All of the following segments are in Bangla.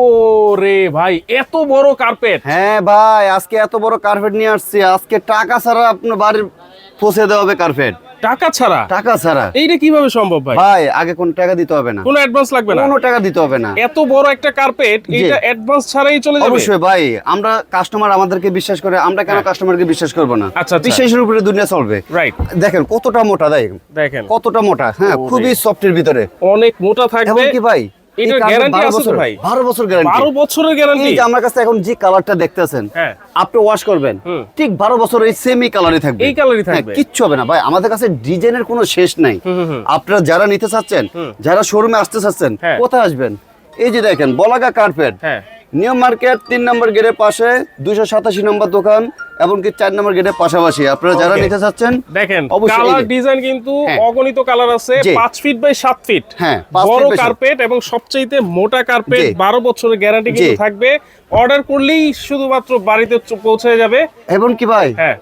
ওরে ভাই, এত বড় কার্পেট! হ্যাঁ ভাই, আজকে এত বড় কার্পেট নিয়ে আসছি। আজকে টাকা ছাড়া আপনার বাড়ির পৌঁছে দেওয়া হবে কার্পেট। টাকা ছাড়া? টাকা ছাড়া। এইটা কিভাবে সম্ভব ভাই? ভাই আগে কোনো টাকা দিতে হবে না, কোনো অ্যাডভান্স লাগবে না? কোনো টাকা দিতে হবে না। এত বড় একটা কার্পেট, এটা অ্যাডভান্স ছাড়াই চলে যাবে? অবশ্যই ভাই, আমরা কাস্টমার আমাদেরকে বিশ্বাস করে, আমরা কেন কাস্টমারকে বিশ্বাস করব না? আচ্ছা, বিশ্বাসের উপরে দুনিয়া চলবে। রাইট। দেখেন কতটা মোটা, দেখেন কতটা মোটা। হ্যাঁ, খুবই সফটের ভিতরে, অনেক মোটা থাকবে। এমন কি ভাই, এটার গ্যারান্টি আছে তো ভাই? 12 বছর গ্যারান্টি। 12 বছরের গ্যারান্টি। এই যে আমার কাছে এখন যে কালারটা দেখতেছেন, হ্যাঁ, আপনি ওয়াশ করবেন ঠিক 12 বছর এই সেমই কালারই থাকবে। এই কালারই থাকবে, কিচ্ছু হবে না ভাই। আমাদের কাছে ডিজাইনের কোনো শেষ নাই। আপনারা যারা নিতে চাচ্ছেন, যারা শোরুমে আসতে চাচ্ছেন, কোথায় আসবেন? এই যে দেখেন বলাগা কার্পেট, হ্যাঁ, নিউ মার্কেট 3 নম্বর গেটের পাশে 287 নম্বর দোকান, এবং কি 4 নম্বর গেটের পাশাপাশি। আপনারা যারা নিতে চাচ্ছেন দেখেন অবশ্যই কালার ডিজাইন কিন্তু অগণিত কালার আছে। 5 ফিট বাই 7 ফিট, হ্যাঁ, বড় কার্পেট এবং সবচেয়ে মোটা কার্পেট। 12 বছরের গ্যারান্টি কিন্তু থাকবে। অর্ডার করলেই শুধুমাত্র বাড়িতে পৌঁছে যাবে। এবং কি ভাই, হ্যাঁ,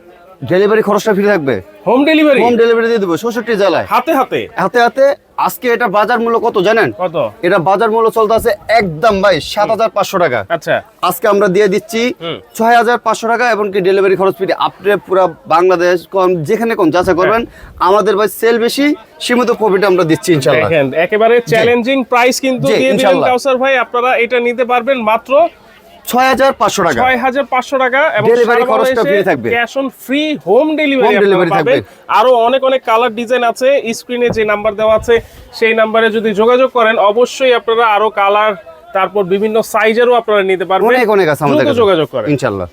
ডেলিভারি খরচটা ফ্রি থাকবে। Home delivery? হোম ডেলিভারি দিয়ে দেবো 66 জেলায়, হাতে হাতে হাতে হাতে। আজকে এটা বাজার মূল্য কত জানেন? কত? এটা বাজার মূল্য চলতে আছে একদম ভাই 7500 টাকা। আচ্ছা, আজকে আমরা দিয়ে দিচ্ছি 6500 টাকা, এবং কি ডেলিভারি খরচ ফ্রি। আপনি পুরো বাংলাদেশ যেখানে কোন যাচাই করবেন। আমাদের ভাই সেল বেশি, সীমিত প্রফিট আমরা দিচ্ছি ইনশাআল্লাহ। দেখেন একেবারে চ্যালেঞ্জিং প্রাইস কিন্তু দিয়ে দিলেন কাউসার ভাই। আপনারা এটা নিতে পারবেন মাত্র 6500 টাকা, 6500 টাকা, এবং ডেলিভারি খরচটা ফ্রি থাকবে। Cash on free home delivery থাকবে। আরো অনেক অনেক কালার ডিজাইন আছে। স্ক্রিনে যে নাম্বার দেওয়া আছে সেই নাম্বারে যদি যোগাযোগ করেন, অবশ্যই আপনারা আরো কালার, তারপর বিভিন্ন সাইজেরও আপনারা নিতে পারবেন। অনেক অনেক আছে আমাদের কাছে, যোগাযোগ করেন ইনশাআল্লাহ।